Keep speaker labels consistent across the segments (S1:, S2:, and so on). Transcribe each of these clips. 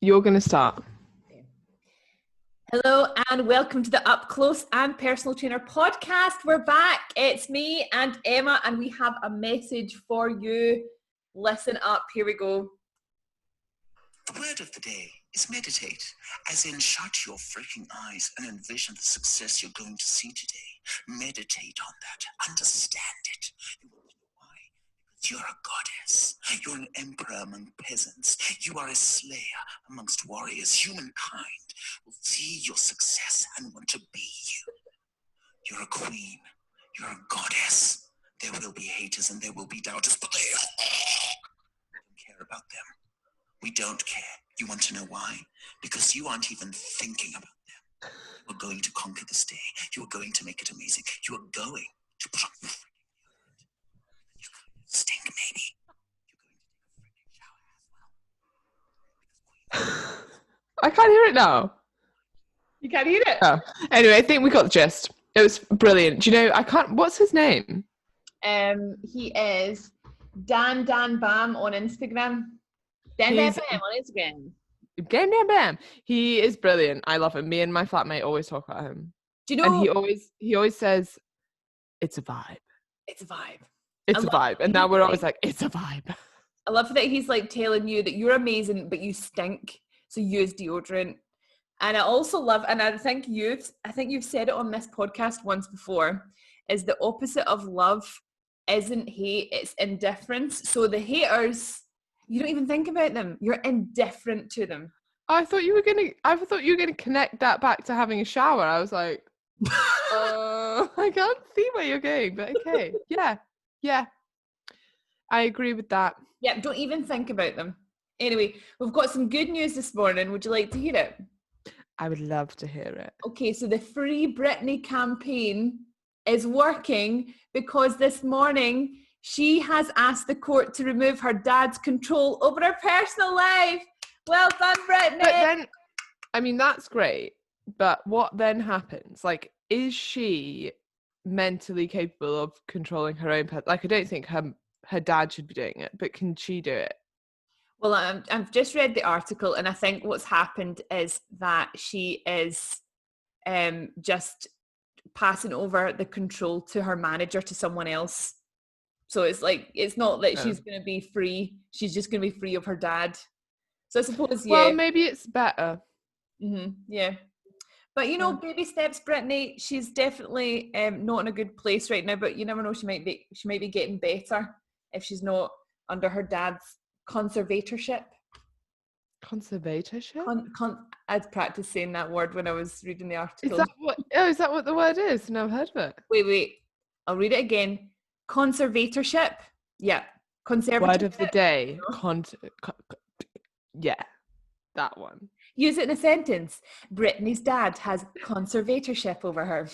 S1: You're going to start.
S2: Hello and welcome to the Up Close and Personal Trainer podcast. We're back. It's me and Emma and we have a message for you. Listen up. Here we go.
S3: The word of the day is meditate, as in shut your freaking eyes and envision the success you're going to see today. Meditate on that. Understand it. You want to know why? Because you're a goddess. You're an emperor among peasants. You are a slayer amongst warriors. Humankind will see your success and want to be you. You're a queen. You're a goddess. There will be haters and there will be doubters, but they don't care about them. We don't care. You want to know why? Because you aren't even thinking about them. You are going to conquer this day. You are going to make it amazing. You are going to put on the freaking deodorant. You're going to stink, maybe. You're going to take a freaking shower as well.
S1: I can't hear it now.
S2: You can't hear it?
S1: Oh. Anyway, I think we got the gist. It was brilliant. Do you know, what's his name?
S2: He is Dan Bam on Instagram. Dan Bam on Instagram.
S1: Bam. He is brilliant. I love him. Me and my flatmate always talk about him.
S2: Do you know?
S1: And he always says, "It's a vibe.
S2: It's a vibe.
S1: It's a vibe." And now we're always like, "It's a vibe."
S2: I love that he's like telling you that you're amazing, but you stink, so use deodorant. And I also love, and I think you've said it on this podcast once before, is the opposite of love isn't hate, it's indifference. So the haters, you don't even think about them. You're indifferent to them.
S1: I thought you were gonna connect that back to having a shower. I was like, I can't see where you're going, but okay. Yeah. I agree with that.
S2: Yeah, don't even think about them. Anyway, we've got some good news this morning. Would you like to hear it?
S1: I would love to hear it.
S2: Okay, so the Free Britney campaign is working because this morning she has asked the court to remove her dad's control over her personal life. Well done, Britney.
S1: But then, I mean, that's great. But what then happens? Like, is she mentally capable of controlling her own pet? Like, I don't think her dad should be doing it, but can she do it?
S2: Well, I've just read the article, and I think what's happened is that she is just passing over the control to her manager, to someone else. So it's like, it's not that she's going to be free. She's just going to be free of her dad. So I suppose, yeah.
S1: Well, maybe it's better.
S2: Mm-hmm, yeah. But, you know, baby steps, Britney. She's definitely not in a good place right now, but you never know. She might be getting better if she's not under her dad's conservatorship. I'd practiced saying that word when I was reading the article.
S1: Is that what the word is? No, I've heard of it.
S2: Wait. I'll read it again. Conservatorship. Yeah. Conservatorship.
S1: Word of the day. Yeah. That one.
S2: Use it in a sentence. Britney's dad has conservatorship over her.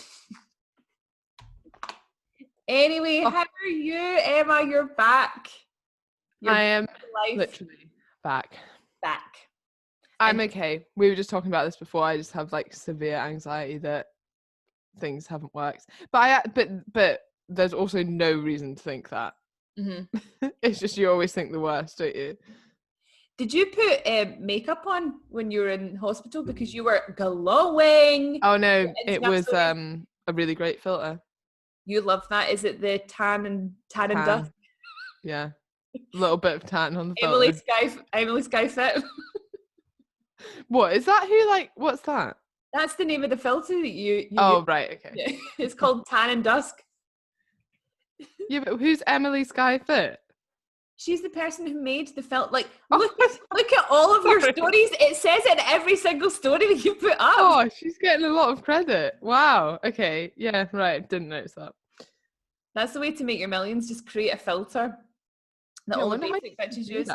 S2: Anyway, how are you, Emma? You're back.
S1: I am literally back. I'm okay. We were just talking about this before. I just have like severe anxiety that things haven't worked. But there's also no reason to think that. Mm-hmm. It's just you always think the worst, don't you?
S2: Did you put makeup on when you were in hospital because you were glowing?
S1: Oh no, it was a really great filter.
S2: You love that. Is it the tan and dust?
S1: Yeah. A little bit of tan on the filter.
S2: Emily Sky Fit.
S1: What is that? What's that?
S2: That's the name of the filter that you
S1: oh, right, okay.
S2: Yeah. It's called Tan and Dusk.
S1: Yeah, but who's Emily Sky Fit?
S2: She's the person who made the filter. Like, look at all of your stories. It says it in every single story that you put up.
S1: Oh, she's getting a lot of credit. Wow. Okay. Yeah, right. Didn't notice that.
S2: That's the way to make your millions. Just create a filter that all the basic bitches use.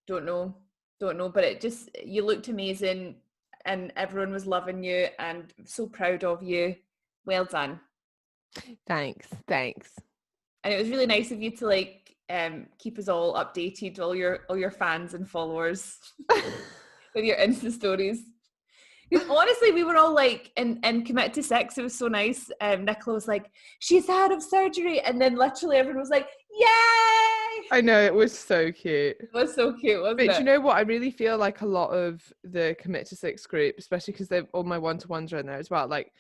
S2: Don't know. But it just, you looked amazing and everyone was loving you and so proud of you. Well done.
S1: Thanks.
S2: And it was really nice of you to like keep us all updated, all your fans and followers with your Insta stories. Because honestly, we were all like, in Commit to Six, it was so nice. Nicola was like, she's out of surgery. And then literally everyone was like, Yay!
S1: I know, it was so cute.
S2: It was so cute, wasn't it?
S1: But you know what? I really feel like a lot of the Commit to Six group, especially because all my one-to-ones are in there as well, like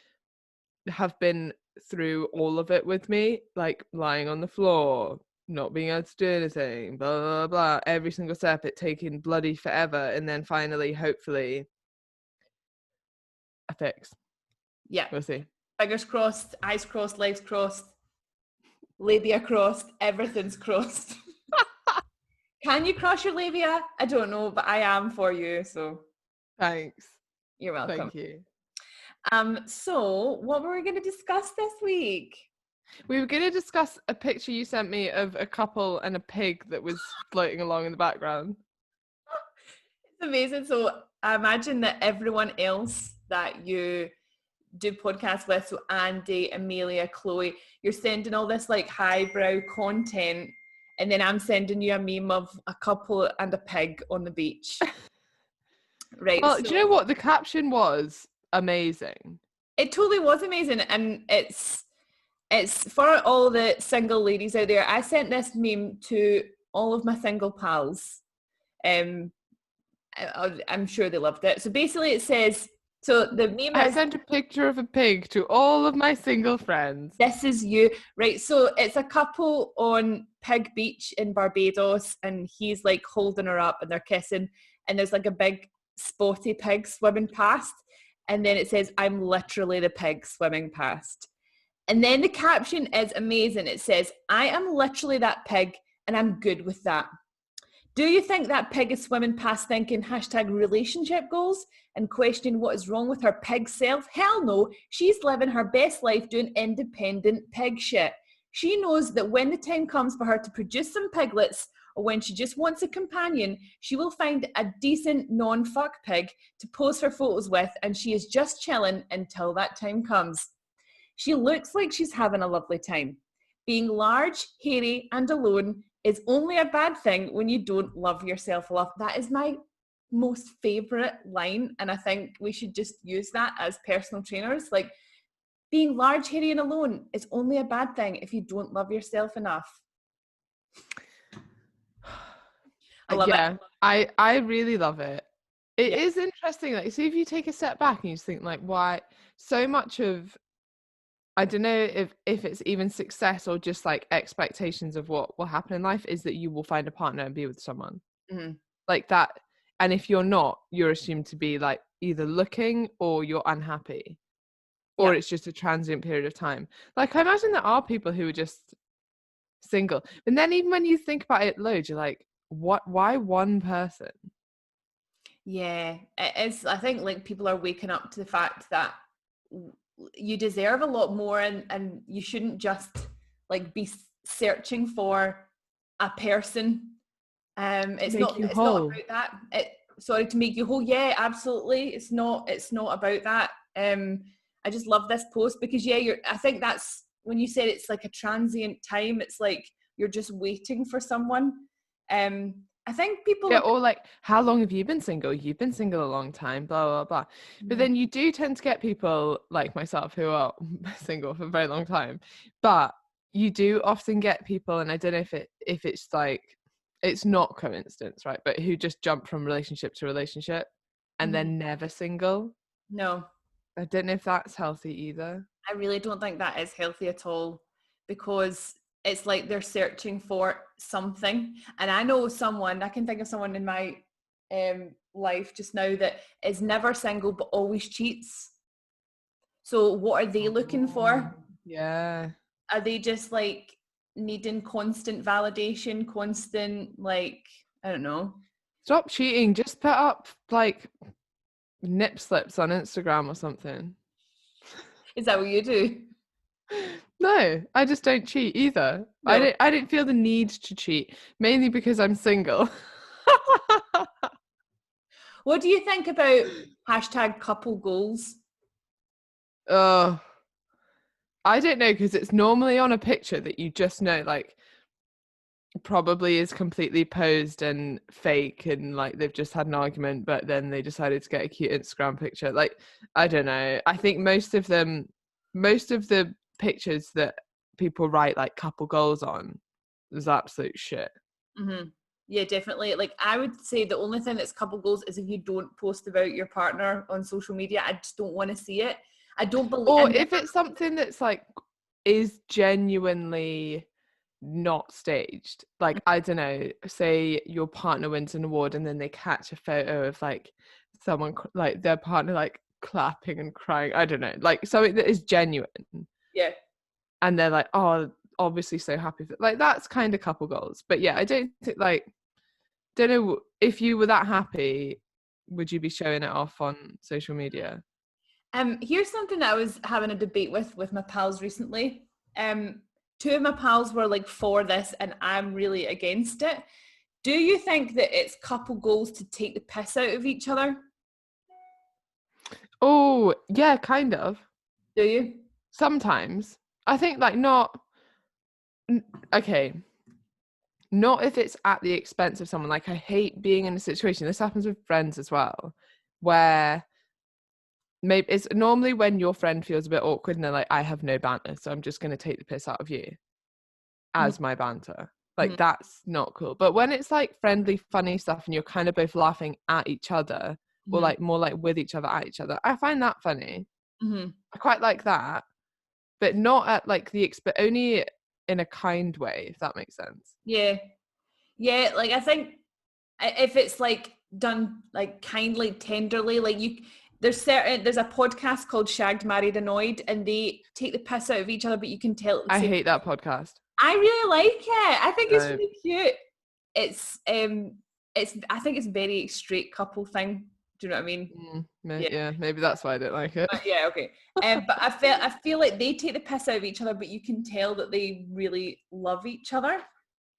S1: have been through all of it with me, like lying on the floor, not being able to do anything, blah, blah, blah, every single step, it taking bloody forever. And then finally, hopefully, a fix.
S2: Yeah.
S1: We'll see.
S2: Fingers crossed, eyes crossed, legs crossed, labia crossed, everything's crossed. Can you cross your labia? I don't know, but I am for you, so.
S1: Thanks.
S2: You're welcome.
S1: Thank you.
S2: So what were we going to discuss this week?
S1: We were going to discuss a picture you sent me of a couple and a pig that was floating along in the background.
S2: It's amazing. So I imagine that everyone else that you do podcasts with, so Andy, Amelia, Chloe, you're sending all this like highbrow content, and then I'm sending you a meme of a couple and a pig on the beach. Right.
S1: Well,
S2: so,
S1: do you know what? The caption was amazing.
S2: It totally was amazing, and it's for all the single ladies out there. I sent this meme to all of my single pals. I'm sure they loved it. So basically it says, so the meme
S1: I sent a picture of a pig to all of my single friends.
S2: This is you. Right, so it's a couple on Pig Beach in Barbados, and he's like holding her up and they're kissing, and there's like a big spotty pig swimming past, and then it says, I'm literally the pig swimming past. And then the caption is amazing. It says, I am literally that pig and I'm good with that. Do you think that pig is swimming past thinking #relationship goals and questioning what is wrong with her pig self? Hell no, she's living her best life doing independent pig shit. She knows that when the time comes for her to produce some piglets, or when she just wants a companion, she will find a decent non-fuck pig to pose her photos with, and she is just chilling until that time comes. She looks like she's having a lovely time. Being large, hairy, and alone is only a bad thing when you don't love yourself enough. That is my most favourite line, and I think we should just use that as personal trainers. Like, being large, hairy, and alone is only a bad thing if you don't love yourself enough. I love it.
S1: I really love it. It is interesting. Like, see, if you take a step back and you just think, like, why so much of, I don't know if it's even success or just like expectations of what will happen in life is that you will find a partner and be with someone like that. And if you're not, you're assumed to be like either looking or you're unhappy or it's just a transient period of time. Like, I imagine there are people who are just single. And then even when you think about it loads, you're like, why one person?
S2: Yeah, it is. I think like people are waking up to the fact that you deserve a lot more, and you shouldn't just like be searching for a person. It's not about that. Sorry, to make you whole. Yeah, absolutely. It's not about that. I just love this post because I think that's when you said it's like a transient time. It's like you're just waiting for someone. I think people
S1: or like, how long have you been single? You've been single a long time, blah blah blah. But then you do tend to get people like myself who are single for a very long time, but you do often get people, and I don't know if it's like, it's not coincidence, right, but who just jump from relationship to relationship and then never single.
S2: No,
S1: I don't know if that's healthy either.
S2: I really don't think that is healthy at all, because it's like they're searching for something. And I know I can think of someone in my life just now that is never single but always cheats. So what are they looking for?
S1: Yeah.
S2: Are they just like needing constant validation, constant, like, I don't know.
S1: Stop cheating. Just put up like nip slips on Instagram or something.
S2: Is that what you do?
S1: No, I just don't cheat either. No. I don't feel the need to cheat, mainly because I'm single.
S2: What do you think about #couple goals?
S1: I don't know, because it's normally on a picture that you just know, like, probably is completely posed and fake, and like they've just had an argument, but then they decided to get a cute Instagram picture. Like, I don't know. I think most of the pictures that people write like couple goals on is absolute shit.
S2: Mm-hmm. Yeah, definitely. Like, I would say the only thing that's couple goals is if you don't post about your partner on social media. I just don't want to see it. I don't believe.
S1: Or if it's something that's like is genuinely not staged, like, I don't know, say your partner wins an award and then they catch a photo of like someone like their partner like clapping and crying, I don't know, like something that is genuine.
S2: Yeah.
S1: And they're like, oh, obviously so happy for, like, that's kind of couple goals. But yeah, I don't think, like, don't know if you were that happy, would you be showing it off on social media?
S2: Here's something that I was having a debate with my pals recently. Two of my pals were like for this and I'm really against it. Do you think that it's couple goals to take the piss out of each other?
S1: Oh, yeah, kind of.
S2: Do you?
S1: Sometimes. I think, like, not, okay, not if it's at the expense of someone. Like, I hate being in a situation, this happens with friends as well, where maybe it's normally when your friend feels a bit awkward and they're like, I have no banter, so I'm just going to take the piss out of you as my banter. Like, that's not cool. But when it's like friendly, funny stuff and you're kind of both laughing at each other, or like more like with each other, at each other, I find that funny. I quite like that, but not at like only in a kind way, if that makes sense.
S2: Yeah. Like, I think if it's like done like kindly, tenderly, like there's a podcast called Shagged, Married, Annoyed, and they take the piss out of each other, but you can tell.
S1: I hate that podcast.
S2: I really like it. I think it's really cute. It's I think it's very straight couple thing. Do you know what I mean?
S1: Yeah, maybe that's why I don't like it.
S2: Yeah, okay. But I feel like they take the piss out of each other, but you can tell that they really love each other.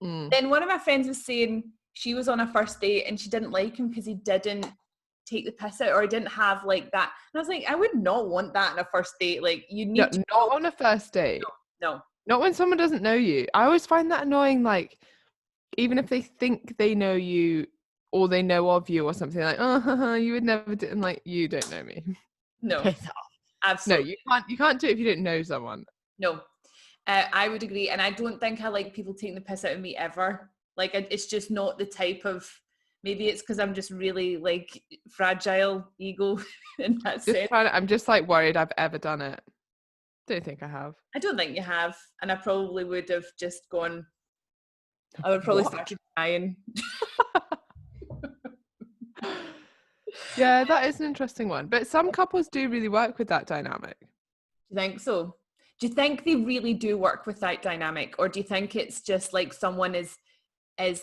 S2: Then one of my friends was saying she was on a first date and she didn't like him because he didn't take the piss out, or he didn't have like that. And I was like, I would not want that on a first date. Like, you need to
S1: not on a first date.
S2: No.
S1: Not when someone doesn't know you. I always find that annoying, like, even if they think they know you or they know of you or something, like, oh, you would never do. I'm like, you don't know me.
S2: No.
S1: Piss off.
S2: Absolutely.
S1: No, you can't do it if you don't know someone.
S2: No. I would agree. And I don't think I like people taking the piss out of me ever. Like, it's just not the type of, maybe it's because I'm just really like fragile ego in that sense.
S1: I'm just like worried I've ever done it. Don't think I have.
S2: I don't think you have. And I probably would have just gone, I would probably start crying.
S1: Yeah, that is an interesting one. But some couples do really work with that dynamic.
S2: Do you think so? Do you think they really do work with that dynamic? Or do you think it's just like someone is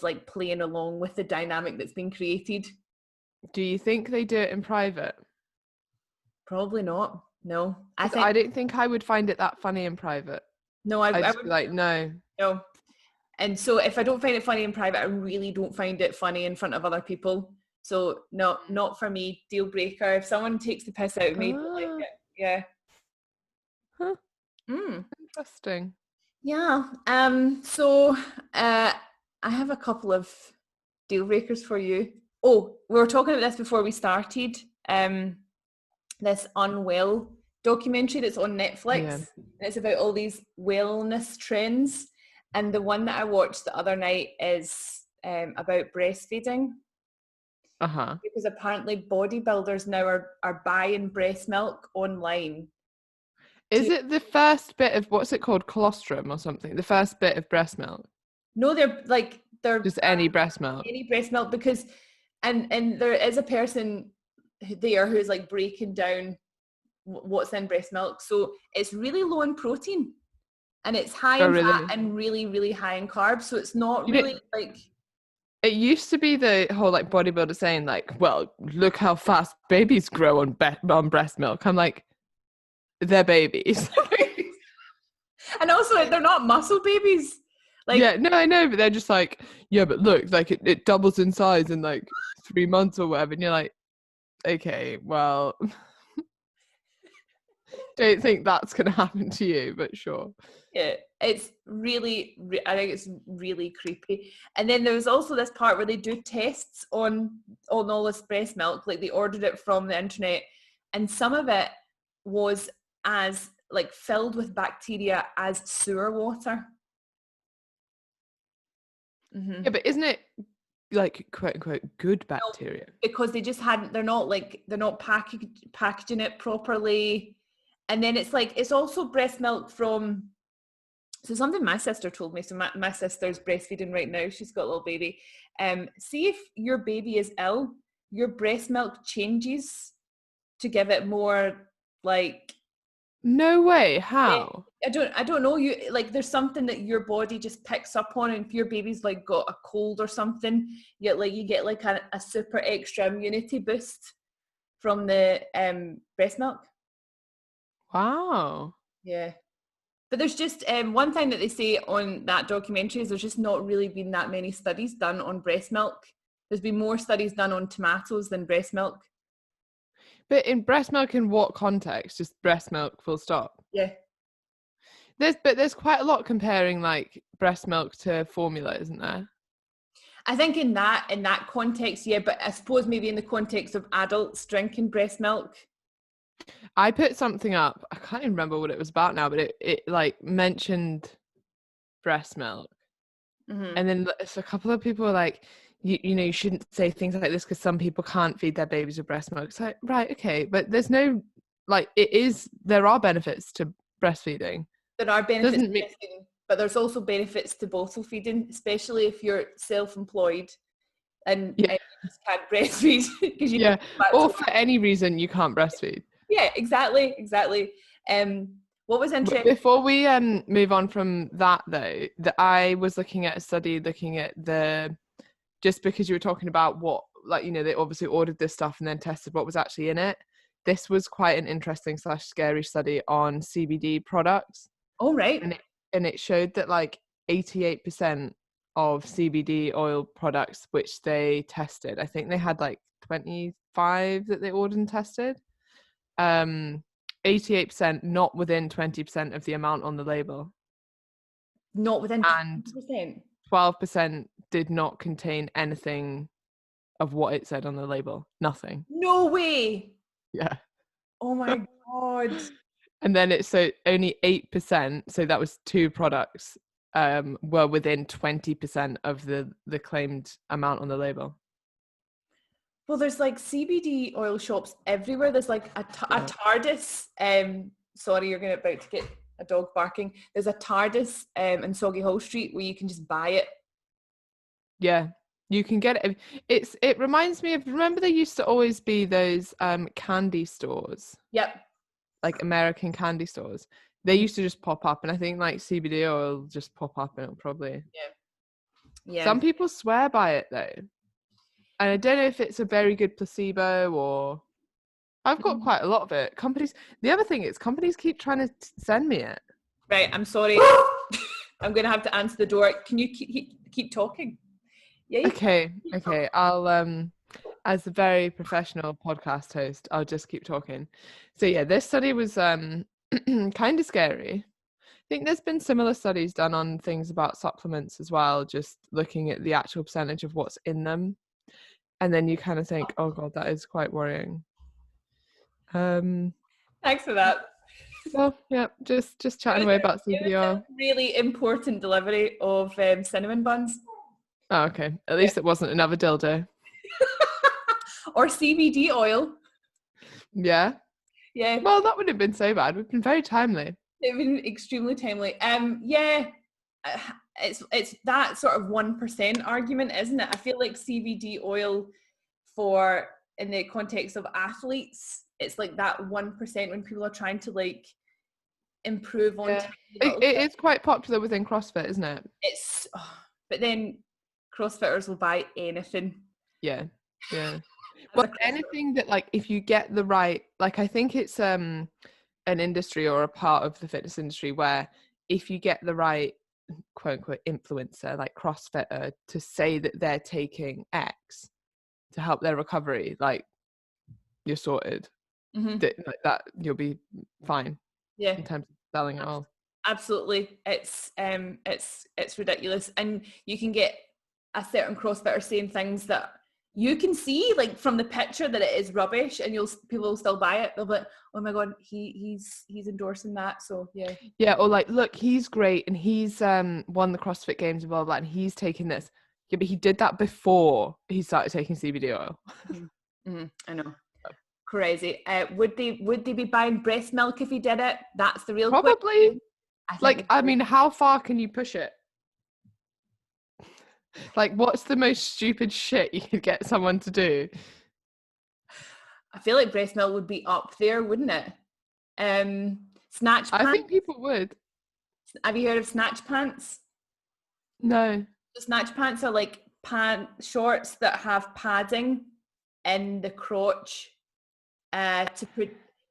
S2: like playing along with the dynamic that's been created?
S1: Do you think they do it in private?
S2: Probably not. No.
S1: I don't think I would find it that funny in private.
S2: No,
S1: I would be like, no.
S2: No. And so if I don't find it funny in private, I really don't find it funny in front of other people. So no, not for me. Deal breaker. If someone takes the piss out of me, don't like it. Yeah.
S1: Huh. Interesting.
S2: Yeah. So I have a couple of deal breakers for you. Oh, we were talking about this before we started. This Unwell documentary that's on Netflix.
S1: Yeah.
S2: And it's about all these wellness trends. And the one that I watched the other night is about breastfeeding. Because apparently bodybuilders now are buying breast milk online.
S1: Is it the first bit of, what's it called, colostrum or something? The first bit of breast milk?
S2: No, they're
S1: just any breast milk.
S2: Any breast milk, because and there is a person there who's like breaking down what's in breast milk. So it's really low in protein and it's high in fat and really, really high in carbs. So it's not really like...
S1: It used to be the whole like bodybuilder saying like, well, look how fast babies grow on breast milk. I'm like, they're babies.
S2: And also they're not muscle babies. Like,
S1: yeah, no, I know, but they're just like, yeah, but look, like it doubles in size in like 3 months or whatever. And you're like, okay, well, don't think that's going to happen to you, but sure.
S2: Yeah, it's really, I think it's really creepy. And then there was also this part where they do tests on all this breast milk, like they ordered it from the internet, and some of it was as like filled with bacteria as sewer water. Mm-hmm.
S1: Yeah, but isn't it like quote unquote good bacteria?
S2: No, because they just hadn't. They're not packaging it properly, and then it's also breast milk from. So something my sister told me. So my sister's breastfeeding right now. She's got a little baby. See if your baby is ill, your breast milk changes to give it more like.
S1: No way. How?
S2: I don't know. You like there's something that your body just picks up on, and if your baby's like got a cold or something, you get like a super extra immunity boost from the breast milk.
S1: Wow.
S2: Yeah. But there's just one thing that they say on that documentary is there's just not really been that many studies done on breast milk. There's been more studies done on tomatoes than breast milk.
S1: But in breast milk, in what context? Just breast milk, full stop.
S2: Yeah.
S1: There's quite a lot comparing like breast milk to formula, isn't there?
S2: I think in that context, yeah. But I suppose maybe in the context of adults drinking breast milk.
S1: I put something up. I can't even remember what it was about now, but it like mentioned breast milk.
S2: Mm-hmm.
S1: And then a couple of people were like, you know, you shouldn't say things like this because some people can't feed their babies with breast milk. It's like, right, okay, but there's no, like, there are benefits to breastfeeding.
S2: There are benefits to breastfeeding, but there's also benefits to bottle feeding, especially if you're self-employed and you just can't breastfeed because you
S1: or for any reason you can't breastfeed.
S2: Yeah, exactly. What was interesting
S1: before we move on from that though, that I was looking at a study looking at just because you were talking about what, like, you know, they obviously ordered this stuff and then tested what was actually in it. This was quite an interesting / scary study on CBD products.
S2: Oh, right.
S1: And it showed that like 88% of CBD oil products which they tested, I think they had like 25 that they ordered and tested, 88% not within 20% of the amount on the label.
S2: Not within 20%?
S1: And 12% did not contain anything of what it said on the label. Nothing.
S2: No way.
S1: Yeah.
S2: Oh my God.
S1: And then so only 8%, so that was 2 products, were within 20% of the claimed amount on the label.
S2: Well, there's like CBD oil shops everywhere. There's like a TARDIS. Sorry, you're about to get a dog barking. There's a TARDIS in Soggy Hall Street where you can just buy it.
S1: Yeah, you can get it. It reminds me of, remember there used to always be those candy stores?
S2: Yep.
S1: Like American candy stores. They used to just pop up, and I think like CBD oil will just pop up and it'll probably.
S2: Yeah.
S1: Some people swear by it though. And I don't know if it's a very good placebo or I've got quite a lot of it. The other thing is companies keep trying to send me it.
S2: Right, I'm sorry. I'm going to have to answer the door. Can you keep talking? Yeah.
S1: Okay. I'll as the very professional podcast host, I'll just keep talking. So yeah, this study was kind of scary. I think there's been similar studies done on things about supplements as well, just looking at the actual percentage of what's in them. And then you kind of think, oh God, that is quite worrying.
S2: Thanks for that.
S1: Well, yeah, just chatting away about CBD oil.
S2: Really important delivery of cinnamon buns.
S1: Oh, okay. At least it wasn't another dildo.
S2: Or CBD oil.
S1: Yeah.
S2: Yeah.
S1: Well, that wouldn't have been so bad. We've been very timely.
S2: It's been extremely timely. Yeah. It's that sort of 1% argument, isn't it? I feel like CBD oil in the context of athletes, it's like that 1% when people are trying to like improve on.
S1: Yeah. It is quite popular within CrossFit, isn't it?
S2: But then CrossFitters will buy anything.
S1: Yeah. Well, anything that, like, if you get the right, like, I think it's an industry or a part of the fitness industry where if you get the right quote unquote influencer, like CrossFitter, to say that they're taking X to help their recovery, like, you're sorted.
S2: Mm-hmm.
S1: Like that, you'll be fine.
S2: Yeah.
S1: In terms of selling it all.
S2: Absolutely. It's ridiculous. And you can get a certain CrossFitter saying things that you can see, like, from the picture that it is rubbish, and people will still buy it. They'll be like, oh my God, he's endorsing that. So yeah,
S1: or like, look, he's great and he's won the CrossFit Games and blah blah, and he's taking this. Yeah, but he did that before he started taking CBD oil.
S2: I know. Crazy. Would they be buying breast milk if he did it? That's the real
S1: Probably.
S2: question.
S1: I mean, how far can you push it? Like, what's the most stupid shit you could get someone to do?
S2: I feel like breast milk would be up there, wouldn't it? Snatch pants.
S1: I think people would.
S2: Have you heard of snatch pants?
S1: No.
S2: So snatch pants are like shorts that have padding in the crotch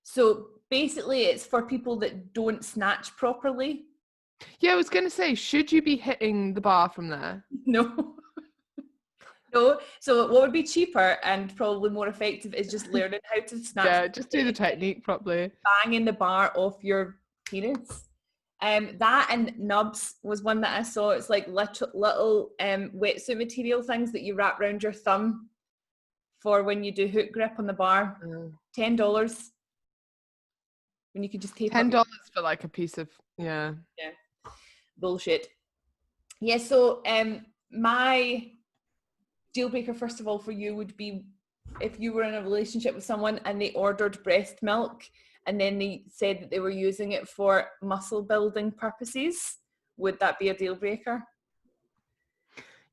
S2: so basically it's for people that don't snatch properly.
S1: Yeah, I was going to say, should you be hitting the bar from there?
S2: No. No. So what would be cheaper and probably more effective is just learning how to snatch.
S1: Yeah, just do the technique properly.
S2: Banging the bar off your penis. That and nubs was one that I saw. It's like little wetsuit material things that you wrap around your thumb for when you do hook grip on the bar. $10. When you could just tape
S1: $10 for like a piece of
S2: bullshit. Yeah, so my deal breaker, first of all, for you would be if you were in a relationship with someone and they ordered breast milk and then they said that they were using it for muscle building purposes. Would that be a deal breaker?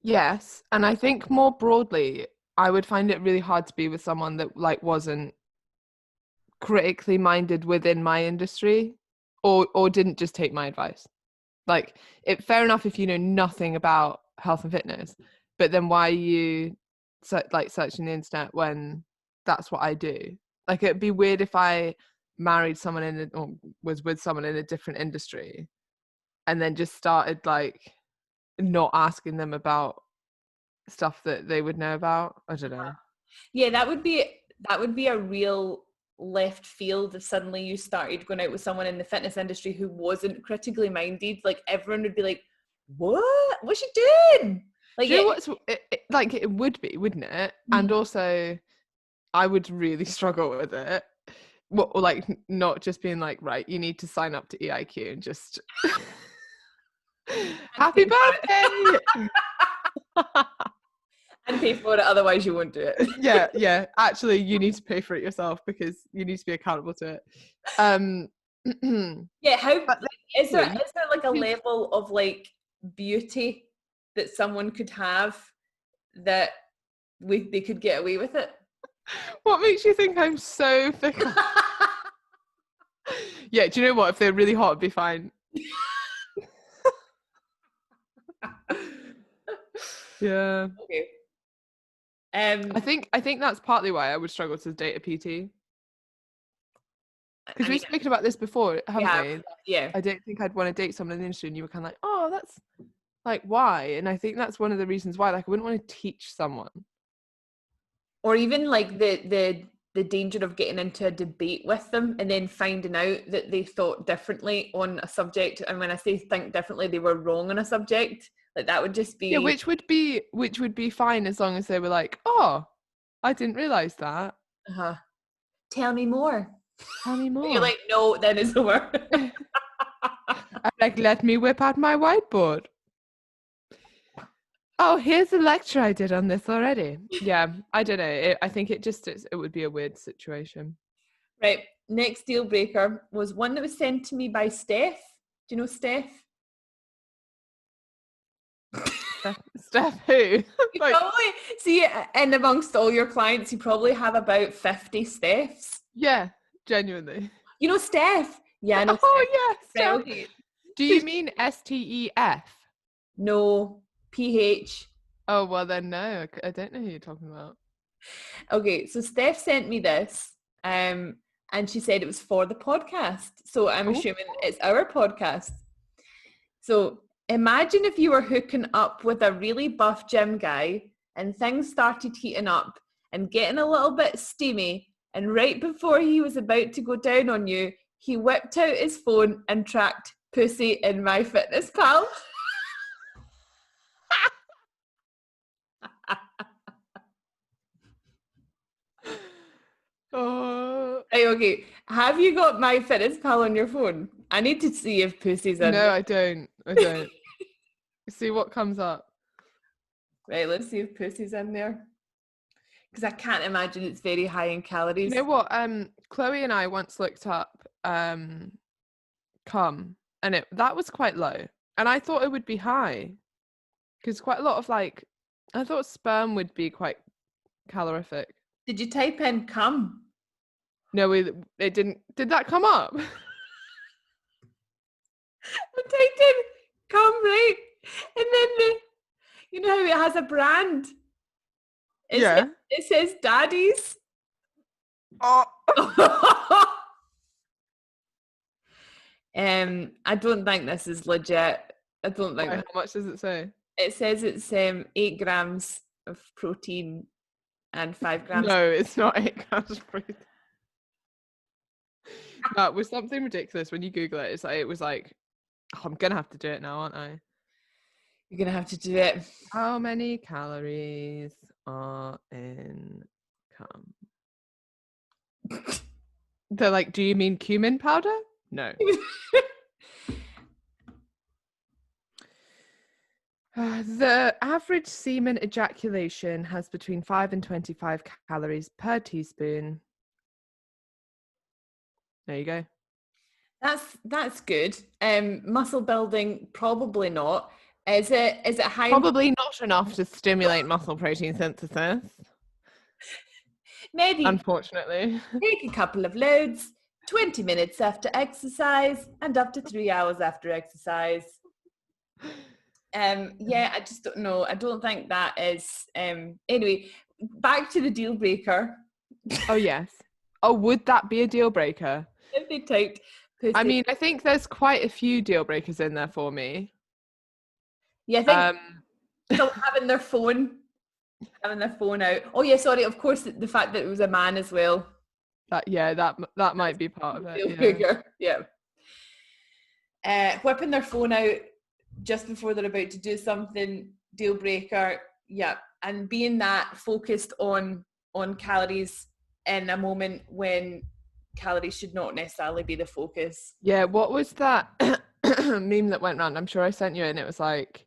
S1: Yes, and I think more broadly, I would find it really hard to be with someone that like wasn't critically minded within my industry or didn't just take my advice. Like, fair enough if you know nothing about health and fitness, but then why are you searching the internet when that's what I do? Like, it'd be weird if I married someone or was with someone in a different industry and then just started like not asking them about stuff that they would know about. I don't know.
S2: Yeah, that would be a real left field if suddenly you started going out with someone in the fitness industry who wasn't critically minded. Like, everyone would be like, what's she doing? Like,
S1: do you know what's like, it would be, wouldn't it? And also I would really struggle with it. What, like, not just being like, right, you need to sign up to EIQ and just happy birthday
S2: and pay for it, otherwise you won't do it.
S1: yeah, actually you need to pay for it yourself because you need to be accountable to it.
S2: Yeah, is there like a level of like beauty that someone could have that they could get away with it?
S1: What makes you think I'm so fickle? Yeah, do you know what, if they're really hot, it'd be fine. Yeah.
S2: Okay.
S1: I think that's partly why I would struggle to date a PT. Because we've spoken about this before, haven't we?
S2: Yeah.
S1: I don't think I'd want to date someone in the industry, and you were kind of like, oh, that's like, why? And I think that's one of the reasons why. Like, I wouldn't want to teach someone.
S2: Or even like the danger of getting into a debate with them and then finding out that they thought differently on a subject. And when I say think differently, they were wrong on a subject. Like, that would just be...
S1: Yeah, which would be fine as long as they were like, oh, I didn't realise that.
S2: Tell me more.
S1: Tell me more.
S2: You're like, no, then it's over.
S1: I'm like, let me whip out my whiteboard. Oh, here's a lecture I did on this already. Yeah, I don't know. I think it would be a weird situation.
S2: Right. Next deal breaker was one that was sent to me by Steph. Do you know Steph?
S1: Steph who?
S2: Like, probably see, and amongst all your clients, you probably have about 50 Stephs.
S1: Yeah, genuinely.
S2: You know Steph? Yeah, I know.
S1: Oh yeah, Steph.
S2: Right, okay.
S1: Do you mean STEF?
S2: No, PH.
S1: Oh well, then no, I don't know who you're talking about.
S2: Okay, so Steph sent me this, and she said it was for the podcast. So I'm assuming it's our podcast. So imagine if you were hooking up with a really buff gym guy and things started heating up and getting a little bit steamy, and right before he was about to go down on you, he whipped out his phone and tracked pussy in MyFitnessPal. Right, okay. Have you got MyFitnessPal on your phone? I need to see if pussy's in.
S1: No, I don't. See what comes up.
S2: Right, let's see if pussy's in there. Because I can't imagine it's very high in calories.
S1: You know what? Chloe and I once looked up cum, and that was quite low. And I thought it would be high. Because quite a lot of I thought sperm would be quite calorific.
S2: Did you type in cum?
S1: No, it didn't. Did that come up?
S2: I typed in cum, right? And then you know how it has a brand? It says Daddy's.
S1: Oh.
S2: I don't think this is legit. I don't think.
S1: How much does it say?
S2: It says it's 8 grams of protein and 5 grams.
S1: No, it's not 8 grams of protein. That was something ridiculous. When you Google it, it was like, oh, I'm gonna have to do it now, aren't I?
S2: You're gonna have to do it.
S1: How many calories are in cum? They're like, do you mean cumin powder? No. The average semen ejaculation has between 5 and 25 calories per teaspoon. There you go.
S2: That's good. Muscle building, probably not. Is it high?
S1: Probably not enough to stimulate muscle protein synthesis.
S2: Maybe.
S1: Unfortunately.
S2: Take a couple of loads, 20 minutes after exercise and up to 3 hours after exercise. I just don't know. I don't think that is anyway, back to the deal breaker.
S1: Oh yes. Oh, would that be a deal breaker?
S2: If they typed pussy.
S1: I mean, I think there's quite a few deal breakers in there for me.
S2: Yeah, I think still having their phone out. Oh yeah, sorry, of course the fact that it was a man as well.
S1: That might be part of it.
S2: Deal breaker. Yeah. Whipping their phone out just before they're about to do something, deal breaker. Yeah. And being that focused on calories in a moment when calories should not necessarily be the focus.
S1: Yeah, what was that meme that went around? I'm sure I sent you it, and it was like,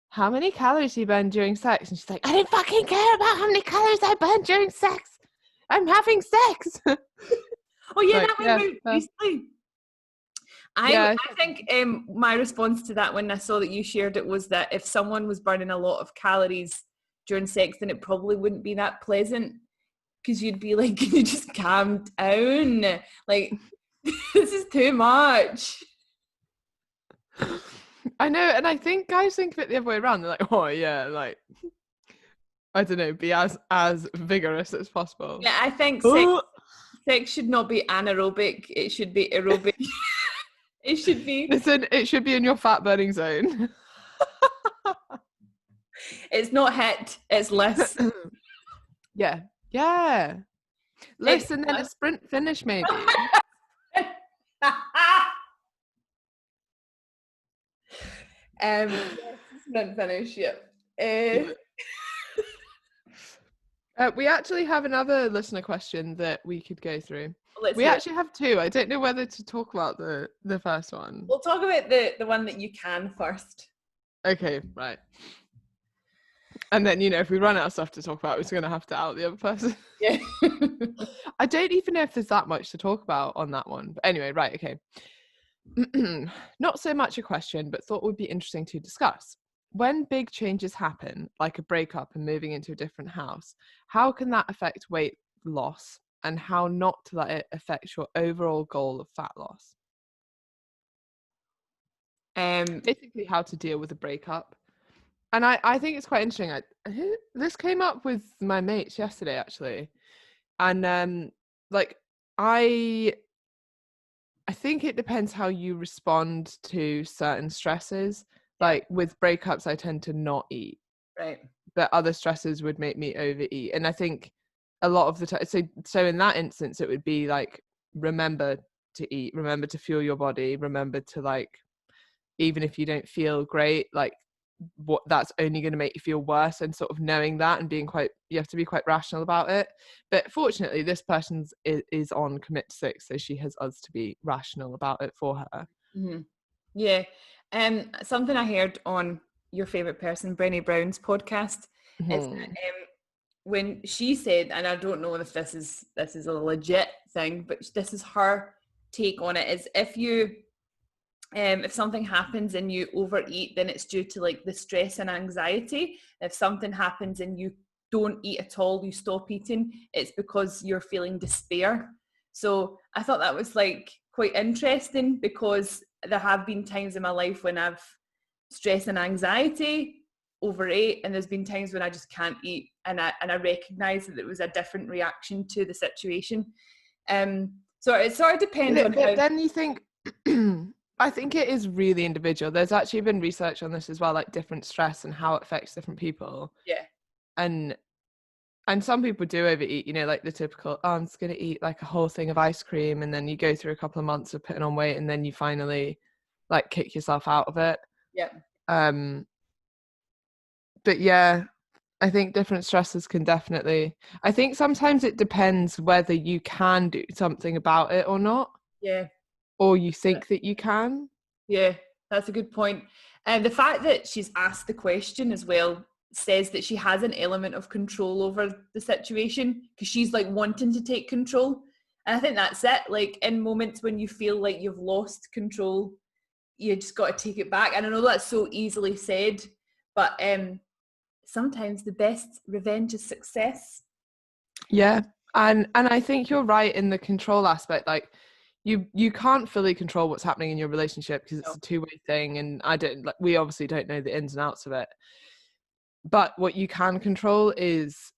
S1: how many calories do you burn during sex? And she's like, I don't fucking care about how many calories I burn during sex. I'm having sex.
S2: Oh yeah, that went out recently. I think my response to that when I saw that you shared it was that if someone was burning a lot of calories during sex, then it probably wouldn't be that pleasant, because you'd be like, can you just calm down? Like, this is too much.
S1: I know, and I think guys think of it the other way around. They're like, oh yeah, like, I don't know, be as vigorous as possible.
S2: Yeah, I think sex should not be anaerobic. It should be aerobic. It should be.
S1: Listen, it should be in your fat burning zone.
S2: It's not hit, it's less.
S1: Yeah. Less and then a sprint finish, maybe.
S2: Sprint finish, yeah.
S1: We actually have another listener question that we could go through. We actually have two. I don't know whether to talk about the first one.
S2: We'll talk about the one that you can first.
S1: Okay, right. And then, if we run out of stuff to talk about, we're going to have to out the other person.
S2: Yeah.
S1: I don't even know if there's that much to talk about on that one. But anyway, right, okay. Not so much a question, but thought would be interesting to discuss. When big changes happen, like a breakup and moving into a different house, how can that affect weight loss, and how not to let it affect your overall goal of fat loss? Basically how to deal with a breakup. And I think it's quite interesting. This came up with my mates yesterday, actually. And I think it depends how you respond to certain stresses. Like with breakups, I tend to not eat.
S2: Right.
S1: But other stresses would make me overeat. And I think a lot of the time, so in that instance, it would be like, remember to eat, remember to fuel your body, remember to, like, even if you don't feel great, like, what that's only going to make you feel worse, and sort of knowing that and being you have to be quite rational about it. But fortunately, this person is on commit to 6, so she has us to be rational about it for her.
S2: Mm-hmm. Yeah. Something I heard on your favorite person, Brené Brown's podcast, is that, when she said, and I don't know if this is a legit thing, but this is her take on it, is if something happens and you overeat, then it's due to like the stress and anxiety. If something happens and you don't eat at all, you stop eating, it's because you're feeling despair. So I thought that was like quite interesting, because there have been times in my life when I've stress and anxiety, overate, and there's been times when I just can't eat, and I recognize that it was a different reaction to the situation. So it sort of depends on how.
S1: Then you think, I think it is really individual. There's actually been research on this as well, like different stress and how it affects different people.
S2: Yeah.
S1: And some people do overeat, you know, like the typical, oh, I'm just going to eat like a whole thing of ice cream, and then you go through a couple of months of putting on weight, and then you finally like kick yourself out of it.
S2: Yeah.
S1: But yeah, I think different stresses can definitely, I think sometimes it depends whether you can do something about it or not.
S2: Yeah.
S1: Or you think that you can.
S2: Yeah, that's a good point. And the fact that she's asked the question as well says that she has an element of control over the situation, because she's like wanting to take control. And I think that's it. Like in moments when you feel like you've lost control, you just got to take it back. And I know that's so easily said, but sometimes the best revenge is success.
S1: Yeah, and I think you're right in the control aspect. Like you can't fully control what's happening in your relationship, because it's a two-way thing, and we obviously don't know the ins and outs of it. But what you can control is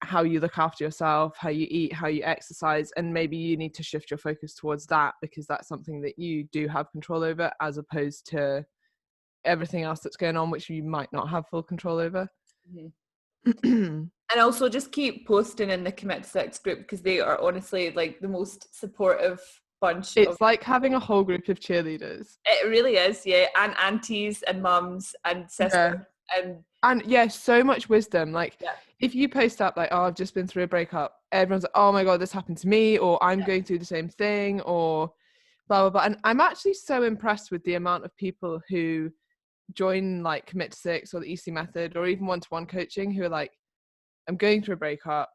S1: how you look after yourself, how you eat, how you exercise, and maybe you need to shift your focus towards that, because that's something that you do have control over, as opposed to everything else that's going on, which you might not have full control over.
S2: And also just keep posting in the Commit to Sex group, because they are honestly like the most supportive bunch.
S1: It's like having a whole group of cheerleaders.
S2: It really is, yeah. And aunties and mums and sisters.
S1: Yeah. And yeah, so much wisdom. Like if you post up like, oh, I've just been through a breakup, everyone's like, oh my God, this happened to me, or I'm going through the same thing, or blah, blah, blah. And I'm actually so impressed with the amount of people who join like Commit to Six or the EC method, or even one-to-one coaching, who are like, I'm going through a breakup,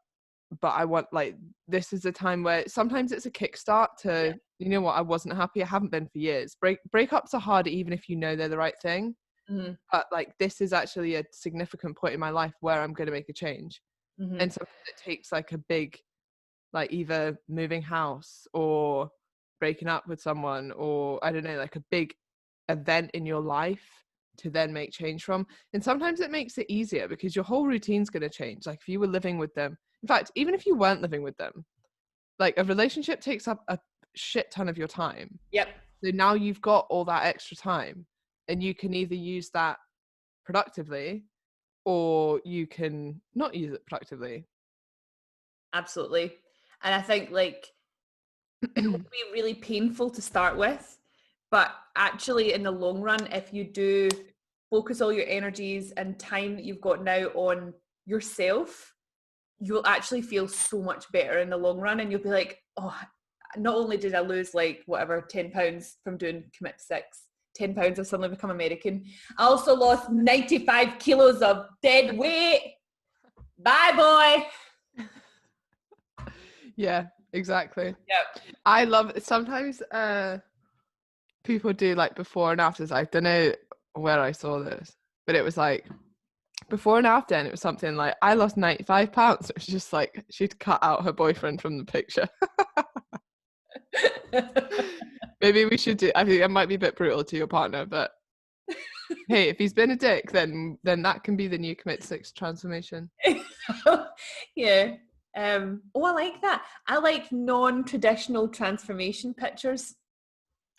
S1: but I want, like, this is a time where sometimes it's a kickstart to, you know what, I wasn't happy, I haven't been for years. Breakups are hard even if you know they're the right thing. But like, this is actually a significant point in my life where I'm going to make a change. And something that takes like a big, like either moving house or breaking up with someone, or I don't know, like a big event in your life to then make change from. And sometimes it makes it easier because your whole routine's going to change. Like if you were living with them, in fact, even if you weren't living with them, like a relationship takes up a shit ton of your time.
S2: Yep.
S1: So now you've got all that extra time, and you can either use that productively or you can not use it productively.
S2: Absolutely. And I think like it would be really painful to start with, but actually in the long run, if you do focus all your energies and time that you've got now on yourself, you'll actually feel so much better in the long run. And you'll be like, oh, not only did I lose like whatever 10 pounds from doing Commit to Six, 10 pounds, I've suddenly become American, I also lost 95 kilos of dead weight. Bye, boy.
S1: Yeah, exactly.
S2: Yep.
S1: I love it. Sometimes people do like before and afters. I don't know where I saw this, but it was like before and after, and it was something like, I lost 95 pounds. It was just like she'd cut out her boyfriend from the picture. Maybe we should do, I think that might be a bit brutal to your partner, but hey, if he's been a dick, then that can be the new Commit to Six transformation.
S2: Yeah. I like that. I like non-traditional transformation pictures.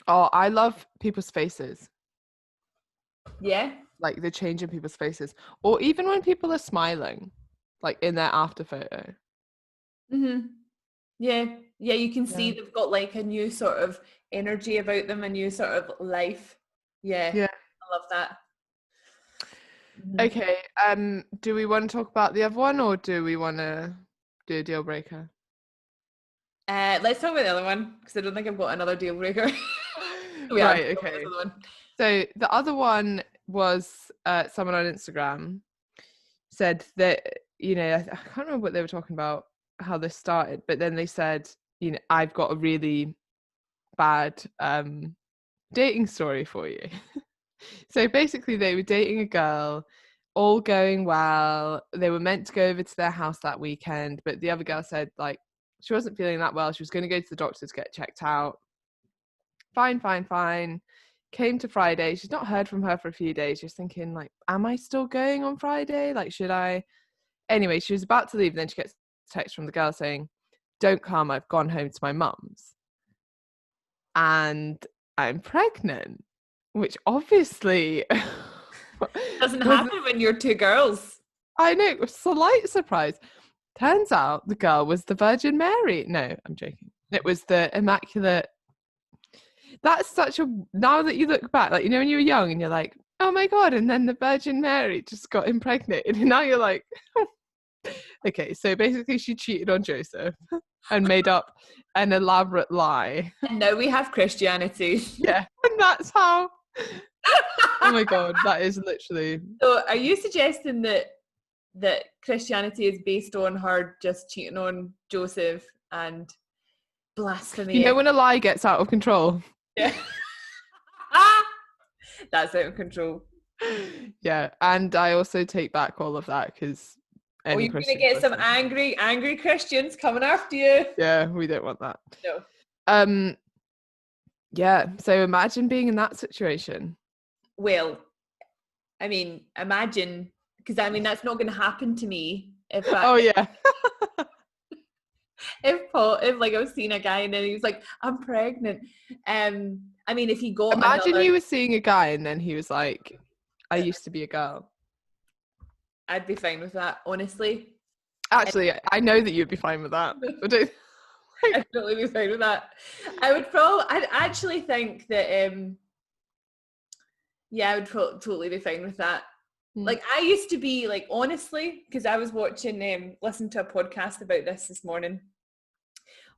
S1: Oh, I love people's faces.
S2: Yeah.
S1: Like the change in people's faces, or even when people are smiling, like in their after photo.
S2: Yeah, you can see they've got like a new sort of energy about them, a new sort of life. Yeah, I love that.
S1: Okay, do we want to talk about the other one, or do we want to do a deal breaker?
S2: Let's talk about the other one, because I don't think I've got another deal breaker.
S1: Right, okay. So the other one, was someone on Instagram said that, you know, I can't remember what they were talking about, how this started, but then they said, you know, I've got a really bad dating story for you. So basically they were dating a girl, all going well. They were meant to go over to their house that weekend, but the other girl said like she wasn't feeling that well. She was going to go to the doctor to get checked out. Fine. Came to Friday. She's not heard from her for a few days. She's thinking like, am I still going on Friday? Like, should I? Anyway, she was about to leave, and then she gets a text from the girl saying, don't come, I've gone home to my mum's and I'm pregnant, which obviously
S2: doesn't happen when you're two girls.
S1: I know, it was a slight surprise. Turns out the girl was the Virgin Mary. No, I'm joking. It was the Immaculate. That's such a, now that you look back, like, you know, when you were young and you're like, oh my God, and then the Virgin Mary just got impregnated. And now you're like, okay, so basically she cheated on Joseph and made up an elaborate lie.
S2: And now we have Christianity.
S1: Yeah, and that's how. Oh my God, that is literally.
S2: So are you suggesting that Christianity is based on her just cheating on Joseph and blasphemy?
S1: You know when a lie gets out of control?
S2: Yeah. That's out of control.
S1: Yeah, and I also take back all of that because
S2: you're going to get some angry Christians coming after you.
S1: Yeah, we don't want that.
S2: No.
S1: Yeah, so imagine being in that situation.
S2: Well, I mean, imagine, because I mean, that's not going to happen to me. If like I was seeing a guy and then he was like, I'm pregnant. I mean, if he got
S1: imagine you were seeing a guy and then he was like, I used to be a girl.
S2: I'd be fine with that, honestly.
S1: Actually, I know that you'd be fine with that.
S2: I'd totally be fine with that. I'd actually think that, I would totally be fine with that. Like, I used to be, like, honestly, because I was listening to a podcast about this morning.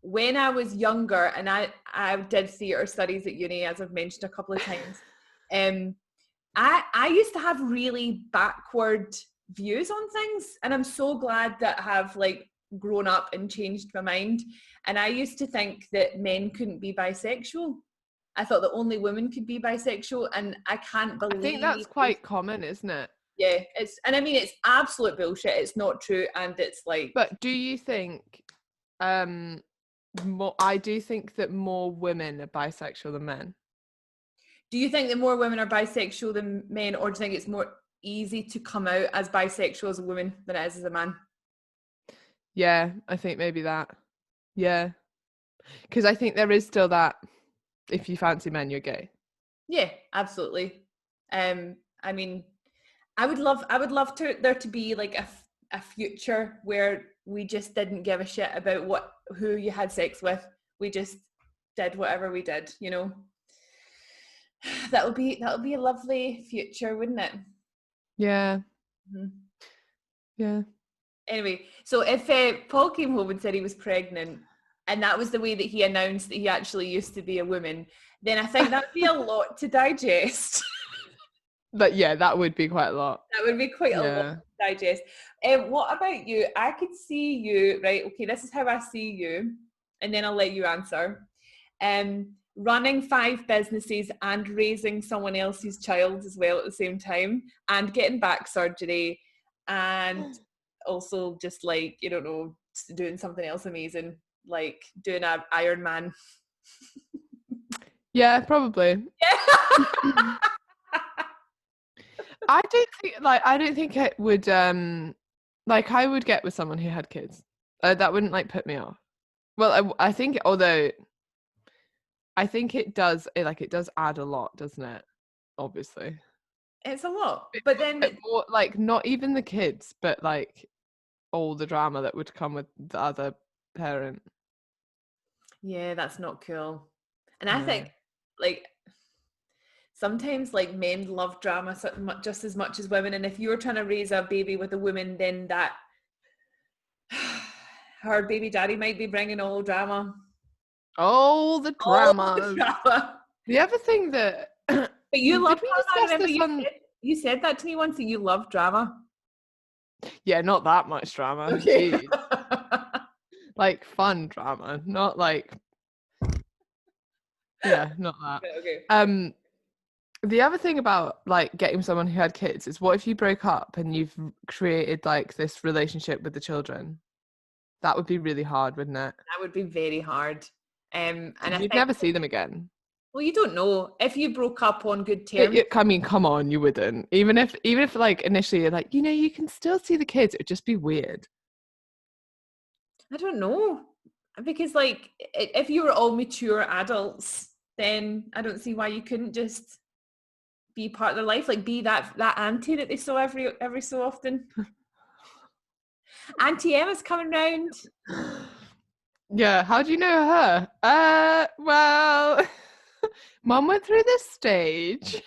S2: When I was younger, and I did theatre studies at uni, as I've mentioned a couple of times, I used to have really backward views on things, and I'm so glad that I have, like, grown up and changed my mind. And I used to think that men couldn't be bisexual. I thought that only women could be bisexual, and I can't believe.
S1: I think that's quite common, isn't it?
S2: Yeah, it's absolute bullshit. It's not true, and it's like.
S1: But do you think, I do think that more women are bisexual than men.
S2: Do you think that more women are bisexual than men, or do you think it's more easy to come out as bisexual as a woman than it is as a man?
S1: Yeah, I think maybe that. Yeah, because I think there is still that. If you fancy men, you're gay. Yeah, absolutely.
S2: I mean, I would love there to be like a future where we just didn't give a shit about who you had sex with. We just did whatever we did, you know. That'll be a lovely future, wouldn't it?
S1: Yeah.
S2: Mm-hmm.
S1: Yeah.
S2: Anyway, so if Paul came home and said he was pregnant, and that was the way that he announced that he actually used to be a woman, then I think that'd be a lot to digest.
S1: But yeah, that would be quite a lot.
S2: That would be quite a lot to digest. What about you? I could see you, right? Okay, this is how I see you, and then I'll let you answer. Running 5 businesses and raising someone else's child as well at the same time, and getting back surgery, and also just like, you don't know, doing something else amazing, like doing an Ironman.
S1: Yeah, probably.
S2: Yeah.
S1: I don't think it would like I would get with someone who had kids. That wouldn't like put me off. Well, I think, although I think it does add a lot, doesn't it? Obviously.
S2: It's a lot. But then
S1: more, like, not even the kids, but like all the drama that would come with the other parent.
S2: Yeah, that's not cool. And I think like sometimes like men love drama just as much as women, and if you're trying to raise a baby with a woman, then that her baby daddy might be bringing all the drama.
S1: All the drama. The other thing that
S2: but you love her, I remember you said You said that to me once, that you love drama.
S1: Yeah, not that much drama.
S2: Okay.
S1: Like fun drama, not like, yeah, not that.
S2: Okay.
S1: The other thing about like getting someone who had kids is, what if you broke up and you've created like this relationship with the children? That would be really hard, wouldn't it?
S2: That would be very hard. And
S1: you'd never see them again.
S2: Well, you don't know. If you broke up on good terms.
S1: I mean, come on, you wouldn't. Even if like initially you're like, you can still see the kids, it would just be weird.
S2: I don't know. Because like, if you were all mature adults, then I don't see why you couldn't just be part of their life. Like, be that auntie that they saw every so often. Auntie Emma's coming round.
S1: Yeah, how do you know her? Well, Mum went through this stage.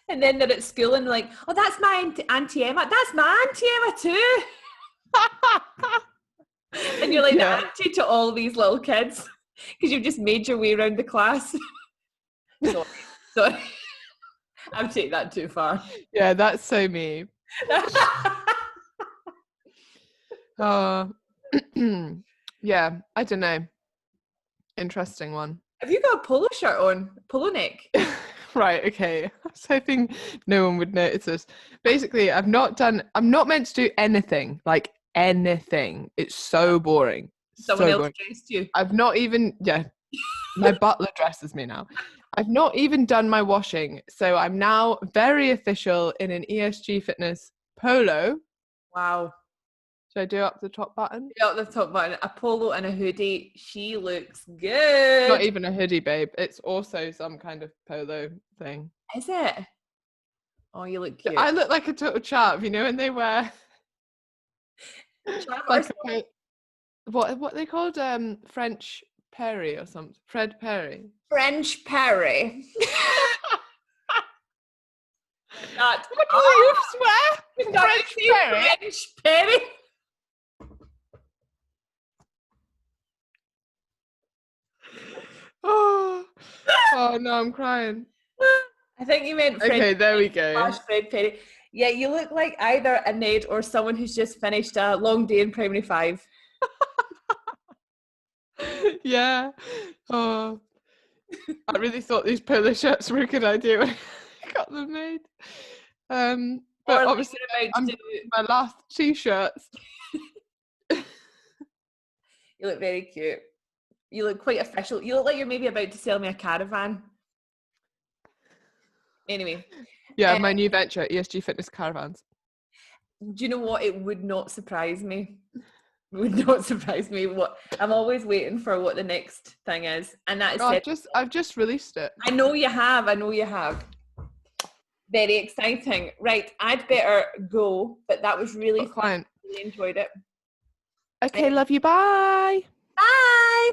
S2: And then they're at school and they're like, oh, that's my Auntie Emma. That's my Auntie Emma too. And you're like the auntie to all these little kids because you've just made your way around the class. Sorry. I'm taking that too far.
S1: Yeah, that's so me. Yeah, I don't know. Interesting one.
S2: Have you got a polo shirt on? Polo neck?
S1: Right, okay. I was hoping no one would notice this. Basically, I'm not meant to do anything. Like anything. It's so boring.
S2: Someone else dressed you.
S1: I've not even, my butler dresses me now. I've not even done my washing. So I'm now very official in an ESG Fitness polo.
S2: Wow.
S1: Should I do up the top button?
S2: Do up the top button. A polo and a hoodie. She looks good.
S1: Not even a hoodie, babe. It's also some kind of polo thing.
S2: Is it? Oh, you look cute.
S1: I look like a total chap, when they wear like what they called French Perry or something. Fred Perry.
S2: French Perry.
S1: What do you swear?
S2: French Perry. French Perry.
S1: Oh no, I'm crying.
S2: I think you meant Fred.
S1: Okay, there we go.
S2: Fred Perry. Yeah, you look like either a Ned or someone who's just finished a long day in primary 5.
S1: Yeah. Oh, I really thought these polo shirts were a good idea when I got them made. But obviously, I'm doing my last t-shirts.
S2: You look very cute. You look quite official. You look like you're maybe about to sell me a caravan. Anyway.
S1: Yeah, my new venture, ESG Fitness Caravans.
S2: Do you know what? It would not surprise me. It would not surprise me. I'm always waiting for what the next thing is. And that is
S1: I've just released it.
S2: I know you have. Very exciting. Right, I'd better go, but that was really fun. Really enjoyed it.
S1: Okay, love you. Bye.
S2: Bye.